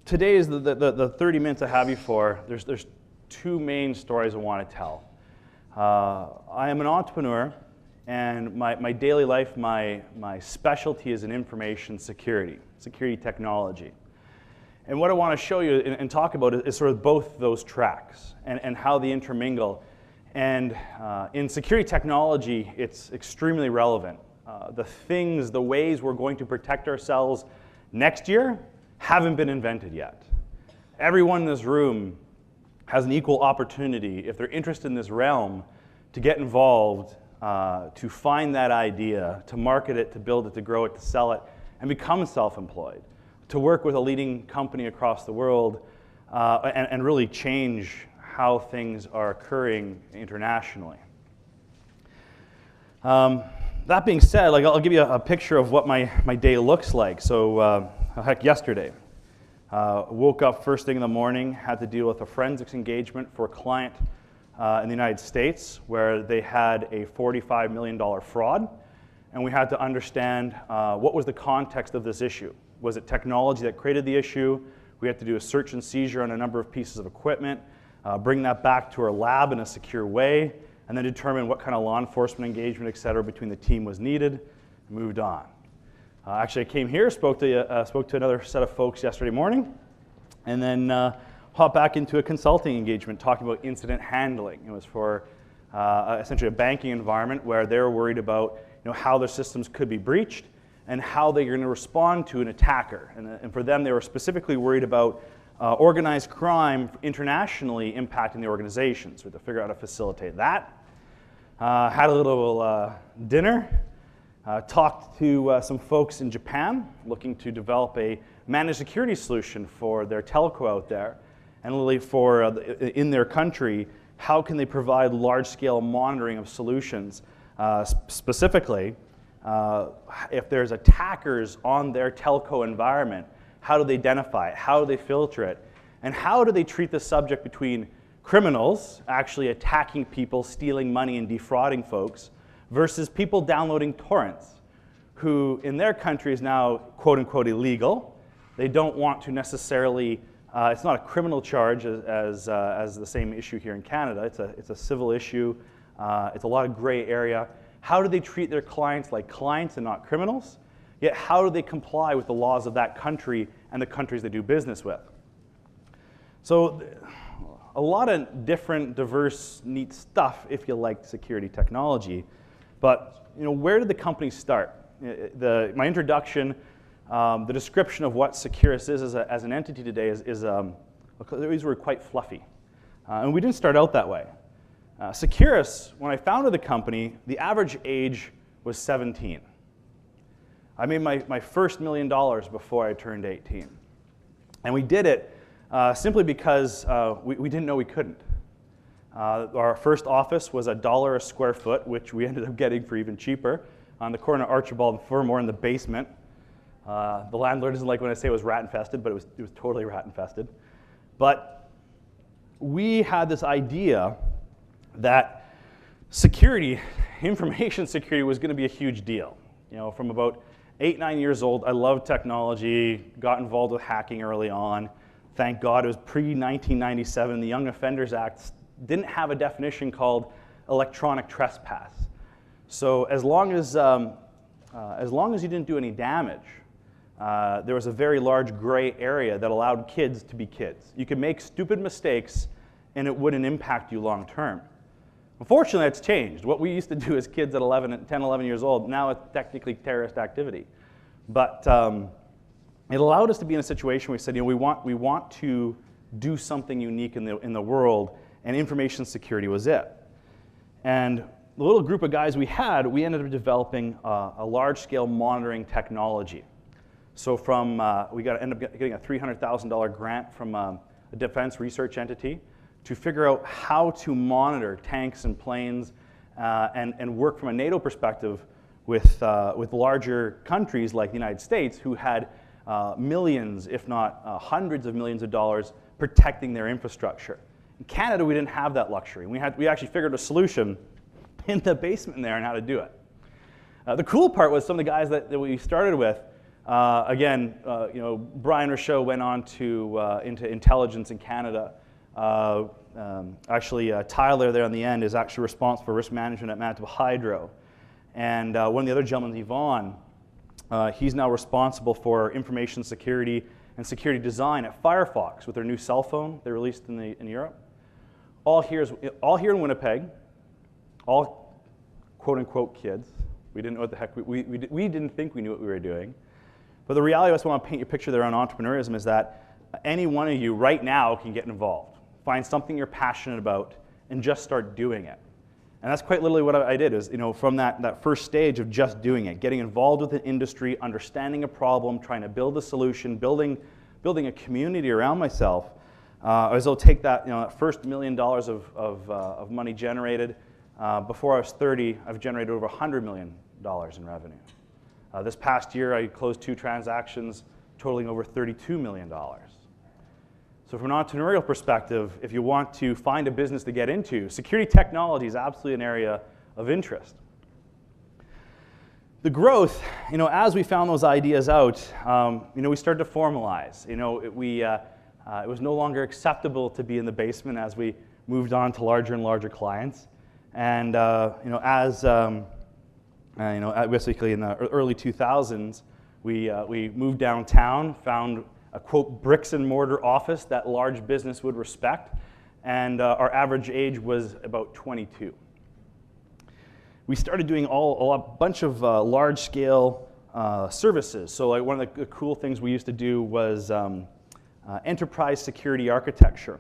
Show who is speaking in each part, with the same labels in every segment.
Speaker 1: today is the 30 minutes I have you for. There's two main stories I want to tell. I am an entrepreneur, and my daily life, my specialty is in information security technology. And what I want to show you and talk about is sort of both those tracks and how they intermingle. And in security technology, it's extremely relevant. The ways we're going to protect ourselves next year haven't been invented yet. Everyone in this room has an equal opportunity, if they're interested in this realm, to get involved, to find that idea, to market it, to build it, to grow it, to sell it, and become self-employed, to work with a leading company across the world, and really change how things are occurring internationally. That being said, I'll give you a picture of what my day looks like. So, heck, yesterday, woke up first thing in the morning, had to deal with a forensics engagement for a client in the United States where they had a $45 million fraud, and we had to understand what was the context of this issue. Was it technology that created the issue? We had to do a search and seizure on a number of pieces of equipment, bring that back to our lab in a secure way, and then determine what kind of law enforcement engagement, et cetera, between the team was needed, and moved on. Actually, I came here, spoke to another set of folks yesterday morning, and then hopped back into a consulting engagement talking about incident handling. It was for essentially a banking environment where they were worried about how their systems could be breached and how they're going to respond to an attacker. And for them, they were specifically worried about organized crime internationally impacting the organization, so we had to figure out how to facilitate that. Had a little dinner, talked to some folks in Japan looking to develop a managed security solution for their telco out there, and really for in their country, how can they provide large-scale monitoring of solutions, specifically if there's attackers on their telco environment. How do they identify it? How do they filter it? And how do they treat the subject between criminals actually attacking people, stealing money and defrauding folks, versus people downloading torrents, who in their country is now quote-unquote illegal. They don't want to necessarily, it's not a criminal charge as the same issue here in Canada. It's a civil issue. It's a lot of gray area. How do they treat their clients like clients and not criminals? Yet how do they comply with the laws of that country and the countries they do business with? So a lot of different, diverse, neat stuff if you like security technology. But where did the company start? My introduction, the description of what Securus is as an entity today these were quite fluffy. And we didn't start out that way. Securus, when I founded the company, the average age was 17. I made my first $1 million before I turned 18. And we did it simply because we didn't know we couldn't. Our first office was $1 a square foot, which we ended up getting for even cheaper, on the corner of Archibald and Furmore in the basement. The landlord doesn't like when I say it was rat infested, but it was totally rat infested. But we had this idea that security, information security, was going to be a huge deal. From about 8, 9 years old, I loved technology, got involved with hacking early on. Thank God it was pre-1997. The Young Offenders Act didn't have a definition called electronic trespass. So as long as you didn't do any damage, there was a very large gray area that allowed kids to be kids. You could make stupid mistakes and it wouldn't impact you long term. Unfortunately, that's changed. What we used to do as kids at 10, 11 years old, now it's technically terrorist activity. But it allowed us to be in a situation where we said, we want to do something unique in the world, and information security was it. And the little group of guys we ended up developing a large-scale monitoring technology. So we ended up getting a $300,000 grant from a defense research entity to figure out how to monitor tanks and planes and work from a NATO perspective with larger countries like the United States who had millions, if not hundreds of millions of dollars protecting their infrastructure. In Canada, we didn't have that luxury. We actually figured a solution in the basement there on how to do it. The cool part was some of the guys that we started with, Again, Brian Rochaud went on to into intelligence in Canada. Tyler there on the end is actually responsible for risk management at Manitoba Hydro. And one of the other gentlemen, Yvonne, he's now responsible for information security and security design at Firefox with their new cell phone they released in Europe. All here in Winnipeg, all quote-unquote kids. We didn't know what the heck, we didn't think we knew what we were doing. But the reality, I just want to paint you a picture there on entrepreneurism, is that any one of you right now can get involved. Find something you're passionate about and just start doing it. And that's quite literally what I did, is from that first stage of just doing it, getting involved with an industry, understanding a problem, trying to build a solution, building a community around myself. I was able to take that, that first $1 million of money generated. Before I was 30, I've generated over $100 million in revenue. This past year, I closed 2 transactions totaling over $32 million. So from an entrepreneurial perspective, if you want to find a business to get into, security technology is absolutely an area of interest. The growth, as we found those ideas out, we started to formalize. It was no longer acceptable to be in the basement as we moved on to larger and larger clients. And basically in the early 2000s, we moved downtown, found a quote bricks and mortar office that large business would respect, and our average age was about 22. We started doing a bunch of large scale services. So like one of the cool things we used to do was enterprise security architecture.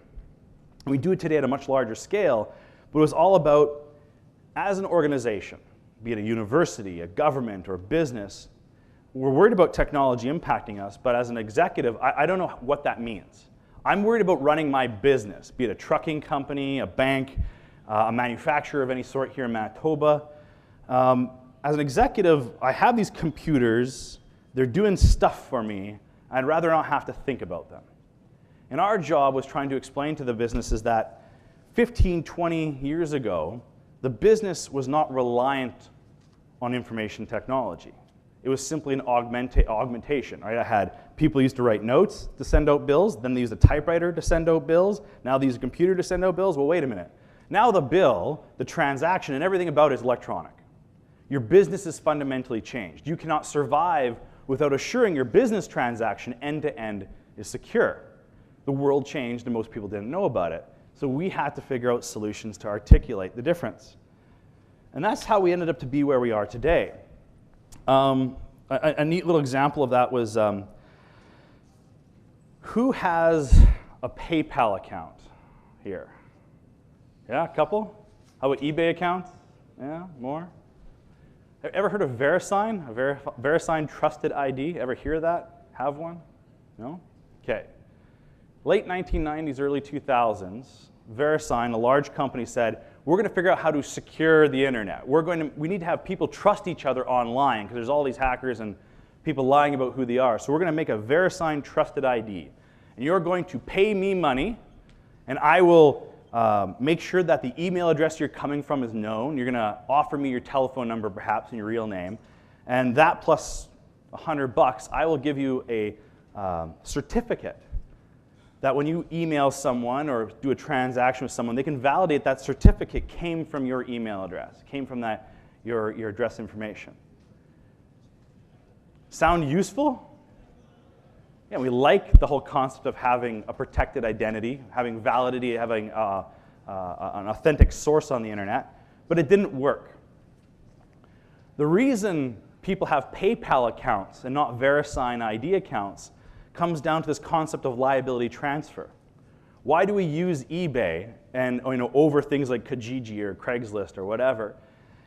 Speaker 1: And we do it today at a much larger scale, but it was all about, as an organization, be it a university, a government, or a business, we're worried about technology impacting us, but as an executive, I don't know what that means. I'm worried about running my business, be it a trucking company, a bank, a manufacturer of any sort here in Manitoba. As an executive, I have these computers, they're doing stuff for me, I'd rather not have to think about them. And our job was trying to explain to the businesses that 15, 20 years ago, the business was not reliant on information technology. It was simply an augmentation, right? I had people used to write notes to send out bills, then they used a typewriter to send out bills, now they use a computer to send out bills. Well, wait a minute. Now the bill, the transaction, and everything about it is electronic. Your business is fundamentally changed. You cannot survive without assuring your business transaction end-to-end is secure. The world changed and most people didn't know about it. So we had to figure out solutions to articulate the difference. And that's how we ended up to be where we are today. A neat little example of that was, who has a PayPal account here? Yeah, a couple? How about eBay accounts? Yeah, more? Ever heard of VeriSign? A VeriSign Trusted ID? Ever hear that? Have one? No? Okay. Late 1990s, early 2000s, VeriSign, a large company, said, we're going to figure out how to secure the internet. We need to have people trust each other online because there's all these hackers and people lying about who they are. So we're going to make a VeriSign Trusted ID. And you're going to pay me money, and I will make sure that the email address you're coming from is known. You're going to offer me your telephone number, perhaps, and your real name. And that plus $100, I will give you a certificate that when you email someone or do a transaction with someone, they can validate that certificate came from your email address, came from your address information. Sound useful? Yeah, we like the whole concept of having a protected identity, having validity, having an authentic source on the internet, but it didn't work. The reason people have PayPal accounts and not VeriSign ID accounts comes down to this concept of liability transfer. Why do we use eBay and over things like Kijiji or Craigslist or whatever?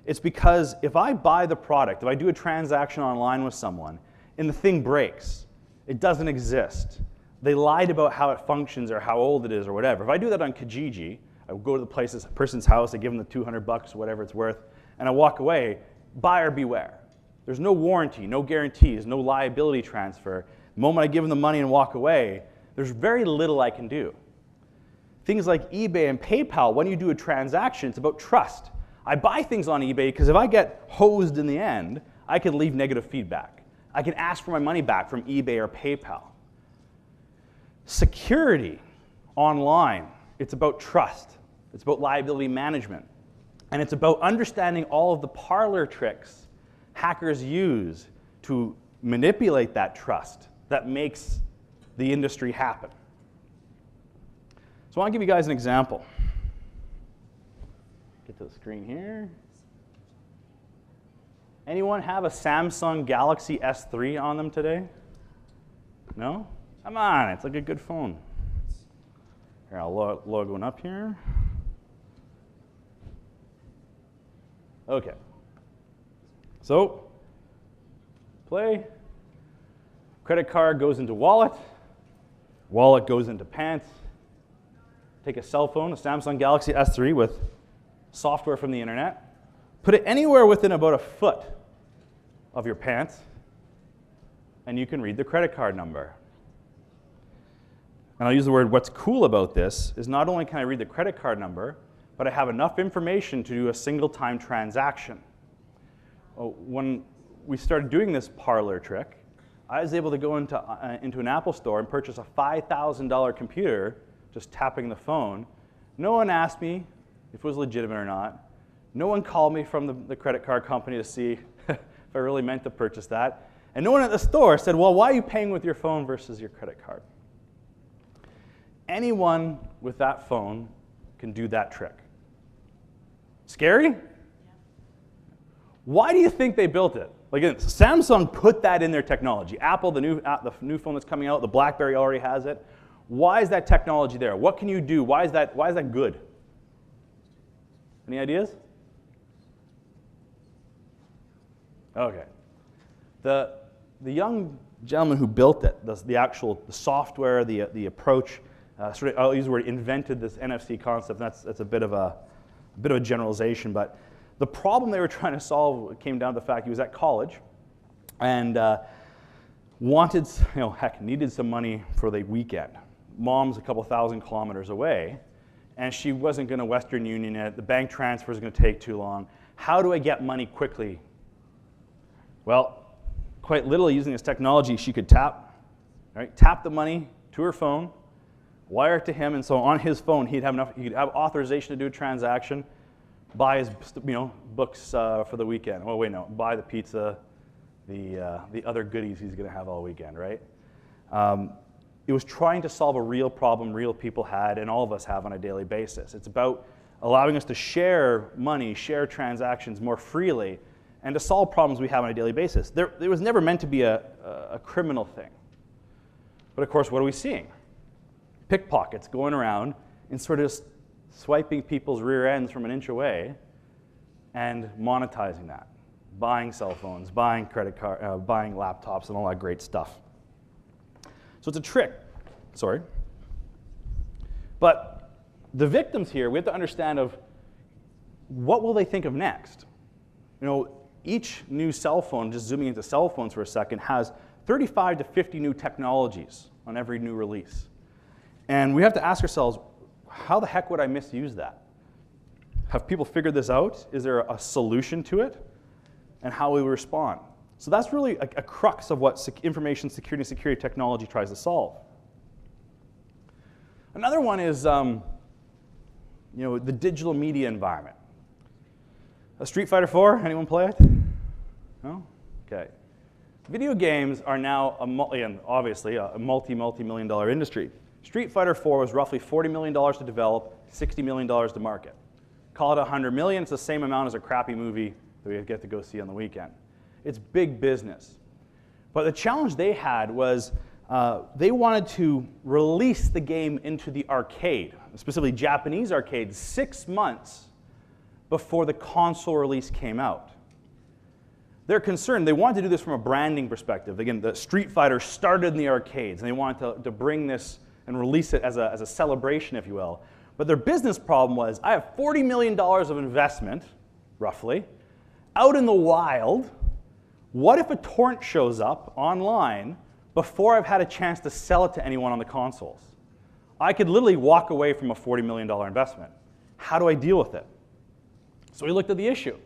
Speaker 1: It's because if I buy the product, if I do a transaction online with someone, and the thing breaks, it doesn't exist. They lied about how it functions or how old it is or whatever. If I do that on Kijiji, I go to the person's house, I give them the $200, whatever it's worth, and I walk away, buyer beware. There's no warranty, no guarantees, no liability transfer. The moment I give them the money and walk away, there's very little I can do. Things like eBay and PayPal, when you do a transaction, it's about trust. I buy things on eBay because if I get hosed in the end, I can leave negative feedback. I can ask for my money back from eBay or PayPal. Security online, it's about trust. It's about liability management. And it's about understanding all of the parlor tricks hackers use to manipulate that trust that makes the industry happen. So I want to give you guys an example. Get to the screen here. Anyone have a Samsung Galaxy S3 on them today? No? Come on, it's like a good phone. Here, I'll load one up here. Okay. So, play. Credit card goes into wallet. Wallet goes into pants. Take a cell phone, a Samsung Galaxy S3 with software from the internet. Put it anywhere within about a foot of your pants, and you can read the credit card number. And I'll use the word, what's cool about this is not only can I read the credit card number, but I have enough information to do a single-time transaction. When we started doing this parlor trick, I was able to go into an Apple store and purchase a $5,000 computer, just tapping the phone. No one asked me if it was legitimate or not. No one called me from the credit card company to see if I really meant to purchase that. And no one at the store said, well, why are you paying with your phone versus your credit card? Anyone with that phone can do that trick. Scary? Yeah. Why do you think they built it? Like, Samsung put that in their technology. Apple, the new phone that's coming out, the BlackBerry already has it. Why is that technology there? What can you do? Why is that good? Any ideas? Okay. The young gentleman who built it, the software, the approach, I'll use the word invented this NFC concept. That's a bit of a generalization, but the problem they were trying to solve came down to the fact he was at college and wanted, needed some money for the weekend. Mom's a couple thousand kilometers away, and she wasn't going to Western Union it. The bank transfer is going to take too long. How do I get money quickly? Well, quite literally using this technology, she could tap the money to her phone, wire it to him, and so on his phone he'd have authorization to do a transaction, buy his books for the weekend. Oh wait, no, buy the pizza, the other goodies he's going to have all weekend, right? It was trying to solve a real problem real people had and all of us have on a daily basis. It's about allowing us to share money, share transactions more freely, and to solve problems we have on a daily basis. It was never meant to be a criminal thing. But of course, what are we seeing? Pickpockets going around and sort of swiping people's rear ends from an inch away and monetizing that. Buying cell phones, buying credit cards, buying laptops, and all that great stuff. So it's a trick, sorry. But the victims here, we have to understand of what will they think of next? Each new cell phone, just zooming into cell phones for a second, has 35 to 50 new technologies on every new release. And we have to ask ourselves, how the heck would I misuse that? Have people figured this out? Is there a solution to it? And how will we respond? So that's really a crux of what information security technology tries to solve. Another one is the digital media environment. A Street Fighter 4, anyone play it? No? Okay. Video games are now, obviously, a multi-million dollar industry. Street Fighter 4 was roughly $40 million to develop, $60 million to market. Call it $100 million, it's the same amount as a crappy movie that we get to go see on the weekend. It's big business. But the challenge they had was they wanted to release the game into the arcade, specifically Japanese arcades, 6 months before the console release came out. They're concerned, they wanted to do this from a branding perspective. Again, the Street Fighter started in the arcades, and they wanted to bring this and release it as a celebration, if you will. But their business problem was, I have $40 million of investment, roughly, out in the wild. What if a torrent shows up online before I've had a chance to sell it to anyone on the consoles? I could literally walk away from a $40 million investment. How do I deal with it? So we looked at the issue.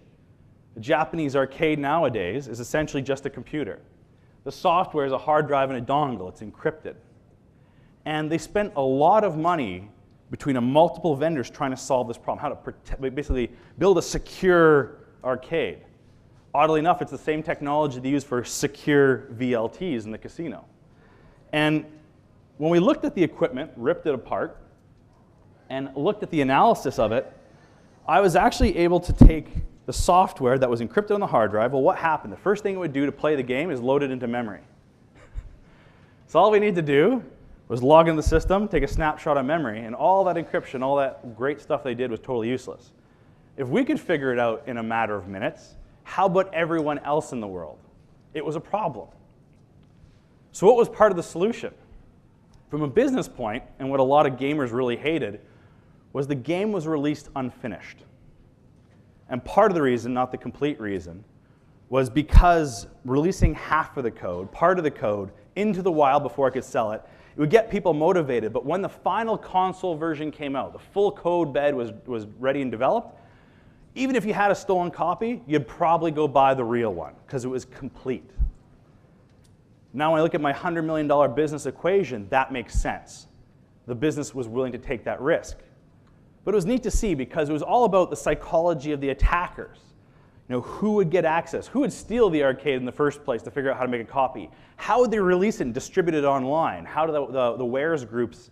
Speaker 1: The Japanese arcade nowadays is essentially just a computer. The software is a hard drive and a dongle. It's encrypted. And they spent a lot of money between multiple vendors trying to solve this problem, how to basically build a secure arcade. Oddly enough, it's the same technology they use for secure VLTs in the casino. And when we looked at the equipment, ripped it apart, and looked at the analysis of it, I was actually able to take the software that was encrypted on the hard drive. Well, what happened? The first thing it would do to play the game is load it into memory. So all we need to do was log in the system, take a snapshot of memory, and all that encryption, all that great stuff they did was totally useless. If we could figure it out in a matter of minutes, how about everyone else in the world? It was a problem. So what was part of the solution? From a business point, and what a lot of gamers really hated, was the game was released unfinished. And part of the reason, not the complete reason, was because releasing half of the code, part of the code, into the wild before I could sell it, it would get people motivated. But when the final console version came out, the full code bed was ready and developed, even if you had a stolen copy, you'd probably go buy the real one because it was complete. Now when I look at my $100 million business equation, that makes sense. The business was willing to take that risk. But it was neat to see because it was all about the psychology of the attackers. You know, who would get access? Who would steal the arcade in the first place to figure out how to make a copy? How would they release it and distribute it online? How do the wares groups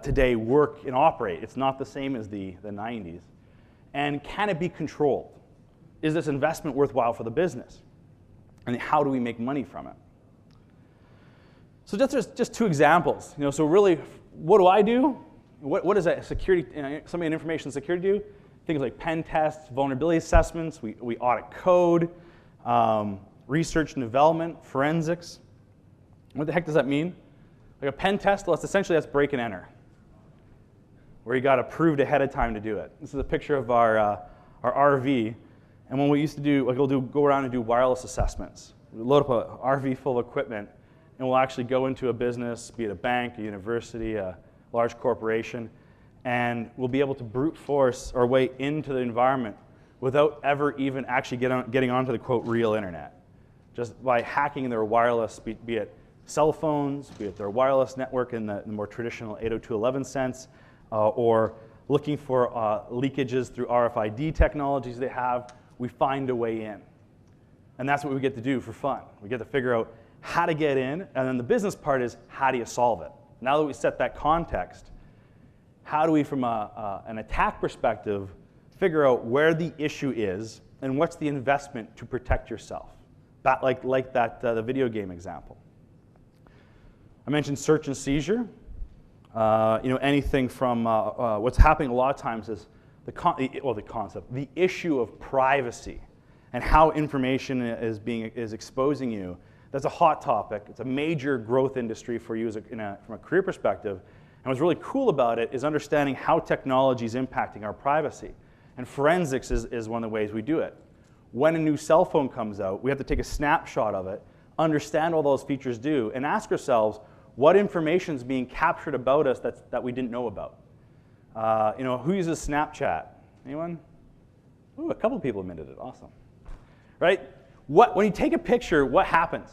Speaker 1: today work and operate? It's not the same as the 90s. And can it be controlled? Is this investment worthwhile for the business? And how do we make money from it? So just two examples. You know, so really, what do I do? What does a security, somebody in information security do? Things like pen tests, vulnerability assessments, we audit code, research and development, forensics. What the heck does that mean? Like a pen test, well, that's break and enter, where you got approved ahead of time to do it. This is a picture of our RV, and when we used to do, like we'll go around and do wireless assessments. We load up an RV full of equipment, and we'll actually go into a business, be it a bank, a university, a large corporation, and we'll be able to brute force our way into the environment without ever even actually getting onto the, quote, real internet. Just by hacking their wireless, be it cell phones, be it their wireless network in the more traditional 802.11 sense, or looking for leakages through RFID technologies they have, we find a way in. And that's what we get to do for fun. We get to figure out how to get in, and then the business part is how do you solve it? Now that we set that context, how do we, from an attack perspective, figure out where the issue is and what's the investment to protect yourself? Like the video game example. I mentioned search and seizure. Anything from what's happening a lot of times is the issue of privacy and how information is exposing you. That's a hot topic. It's a major growth industry for you from a career perspective. And what's really cool about it is understanding how technology is impacting our privacy. And forensics is one of the ways we do it. When a new cell phone comes out, we have to take a snapshot of it, understand what those features do, and ask ourselves what information is being captured about us that we didn't know about. Who uses Snapchat? Anyone? Ooh, a couple of people admitted it. Awesome. Right? When you take a picture, what happens?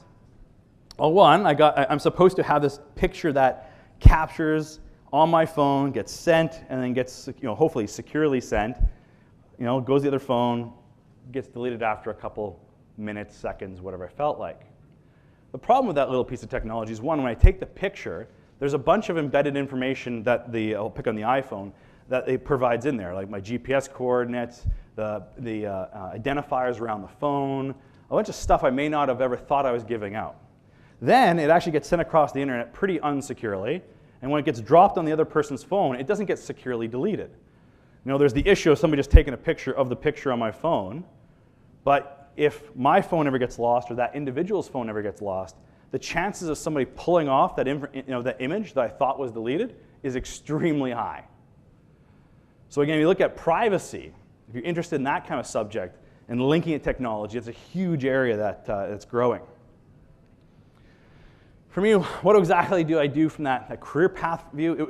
Speaker 1: Well, one, I'm supposed to have this picture that captures on my phone, gets sent, and then gets hopefully securely sent. Goes to the other phone, gets deleted after a couple minutes, seconds, whatever I felt like. The problem with that little piece of technology is, one, when I take the picture, there's a bunch of embedded information that I'll pick on the iPhone that it provides in there, like my GPS coordinates, the identifiers around the phone, a bunch of stuff I may not have ever thought I was giving out. Then it actually gets sent across the internet pretty unsecurely, and when it gets dropped on the other person's phone, it doesn't get securely deleted. There's the issue of somebody just taking a picture of the picture on my phone, but if my phone ever gets lost or that individual's phone ever gets lost, the chances of somebody pulling off that image that I thought was deleted is extremely high. So again, if you look at privacy, if you're interested in that kind of subject and linking it to technology, it's a huge area that's growing. For me, what exactly do I do from that career path view?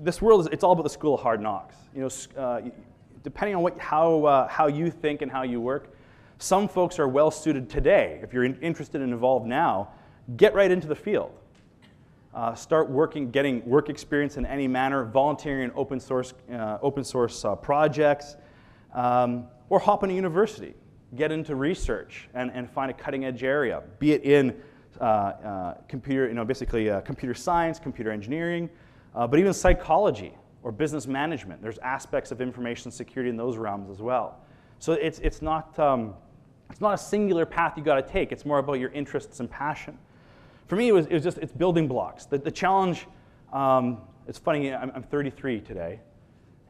Speaker 1: This world it's all about the school of hard knocks. Depending on how you think and how you work, Some folks are well suited today. If you're interested and involved now, get right into the field. Start working, getting work experience in any manner, volunteering in open source projects, or hop in a university. Get into research and find a cutting edge area, be it in computer science, computer engineering, but even psychology or business management. There's aspects of information security in those realms as well. So it's not a singular path you got to take. It's more about your interests and passion. For me, it's building blocks. The challenge, it's funny, I'm 33 today,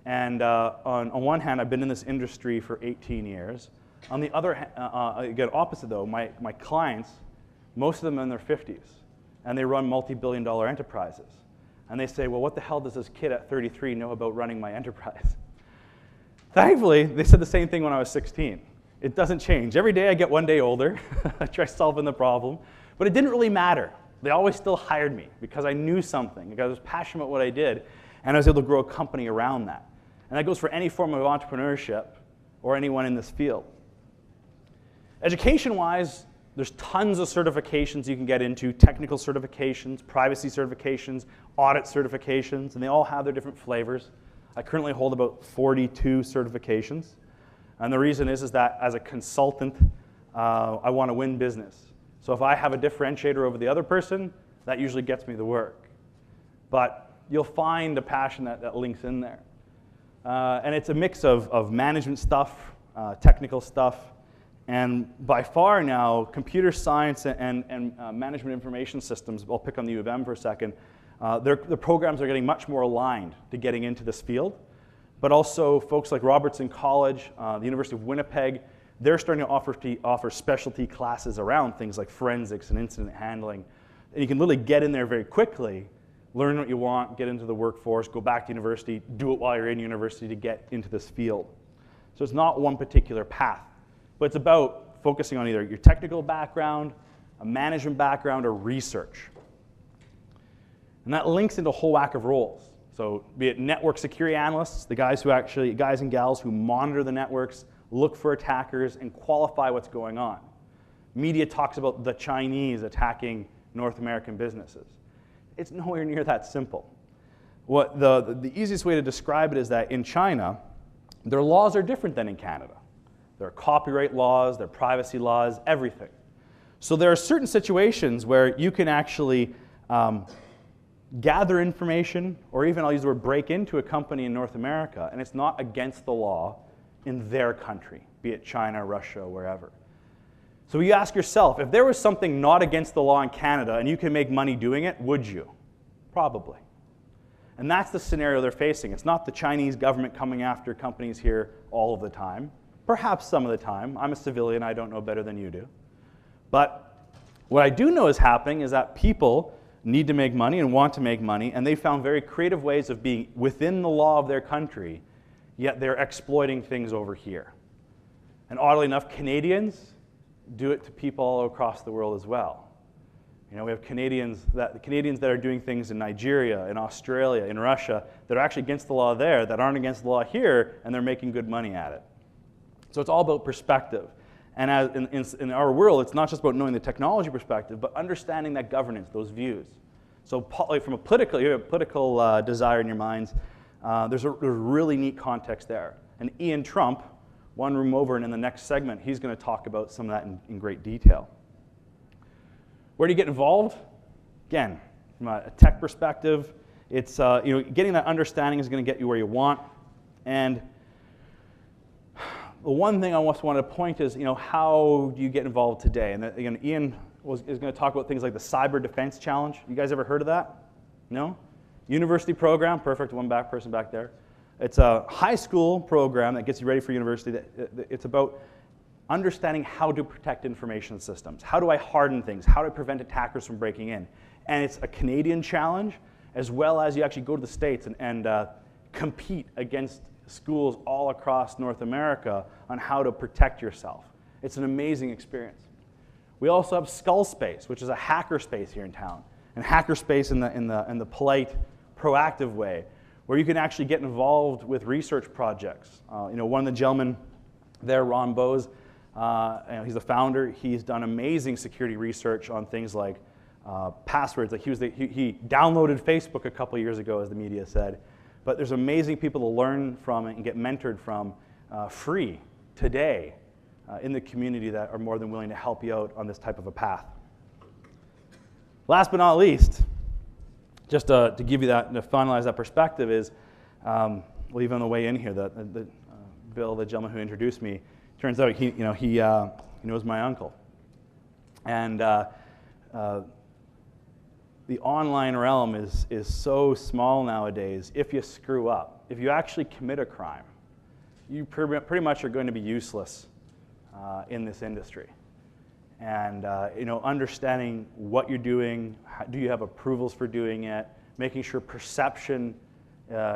Speaker 1: and on one hand, I've been in this industry for 18 years. On the other hand, again, opposite though, my clients, most of them are in their 50s, and they run multi-billion-dollar enterprises. And they say, well, what the hell does this kid at 33 know about running my enterprise? Thankfully, they said the same thing when I was 16. It doesn't change. Every day I get one day older. I try solving the problem. But it didn't really matter. They always still hired me because I knew something, because I was passionate about what I did, and I was able to grow a company around that. And that goes for any form of entrepreneurship or anyone in this field. Education-wise, there's tons of certifications you can get into, technical certifications, privacy certifications, audit certifications, and they all have their different flavors. I currently hold about 42 certifications. And the reason is that as a consultant, I want to win business. So if I have a differentiator over the other person, that usually gets me the work. But you'll find a passion that links in there. And it's a mix of management stuff, technical stuff, and by far now, computer science and management information systems, I'll pick on the U of M for a second, the programs are getting much more aligned to getting into this field. But also folks like Robertson College, the University of Winnipeg, they're starting to offer specialty classes around things like forensics and incident handling. And you can literally get in there very quickly, learn what you want, get into the workforce, go back to university, do it while you're in university to get into this field. So it's not one particular path, but it's about focusing on either your technical background, a management background, or research. And that links into a whole whack of roles. So be it network security analysts, the guys and gals who monitor the networks, look for attackers, and qualify what's going on. Media talks about the Chinese attacking North American businesses. It's nowhere near that simple. What the easiest way to describe it is that in China, their laws are different than in Canada. There are copyright laws, there are privacy laws, everything. So there are certain situations where you can actually gather information, or even I'll use the word break into a company in North America, and it's not against the law in their country, be it China, Russia, wherever. So you ask yourself, if there was something not against the law in Canada and you can make money doing it, would you? Probably. And that's the scenario they're facing. It's not the Chinese government coming after companies here all of the time. Perhaps some of the time. I'm a civilian, I don't know better than you do. But what I do know is happening is that people need to make money and want to make money, and they found very creative ways of being within the law of their country, yet they're exploiting things over here. And oddly enough, Canadians do it to people all across the world as well. You know, we have Canadians that are doing things in Nigeria, in Australia, in Russia, that are actually against the law there, that aren't against the law here, and they're making good money at it. So it's all about perspective. And as in our world, it's not just about knowing the technology perspective, but understanding that governance, those views. So like from a political, you have a political desire in your minds, there's a really neat context there. And Ian Trump, one room over, and in the next segment, he's going to talk about some of that in great detail. Where do you get involved? Again, from a tech perspective, it's getting that understanding is going to get you where you want. And the one thing I also wanted to point is, how do you get involved today? And again, Ian is going to talk about things like the Cyber Defense Challenge. You guys ever heard of that? No? University program, perfect, person back there. It's a high school program that gets you ready for university. It's about understanding how to protect information systems. How do I harden things? How do I prevent attackers from breaking in? And it's a Canadian challenge, as well as you actually go to the States and compete against schools all across North America on how to protect yourself. It's an amazing experience. We also have Skull Space, which is a hacker space here in town. And hacker space in the polite, proactive way, where you can actually get involved with research projects. One of the gentlemen there, Ron Bose, He's the founder. He's done amazing security research on things like passwords. Like he downloaded Facebook a couple years ago, as the media said. But there's amazing people to learn from and get mentored from free today in the community that are more than willing to help you out on this type of a path. Last but not least, just to give you that, to finalize that perspective is, well, even on the way in here, Bill, the gentleman who introduced me, turns out he knows my uncle. And the online realm is so small nowadays. If you screw up, if you actually commit a crime, you pretty much are going to be useless in this industry. And understanding what you're doing, do you have approvals for doing it, making sure perception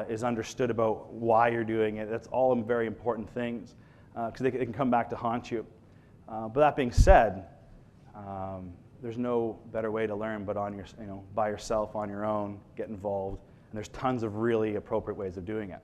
Speaker 1: is understood about why you're doing it. That's all very important things because they can come back to haunt you. But that being said, there's no better way to learn but by yourself, on your own, get involved. And there's tons of really appropriate ways of doing it.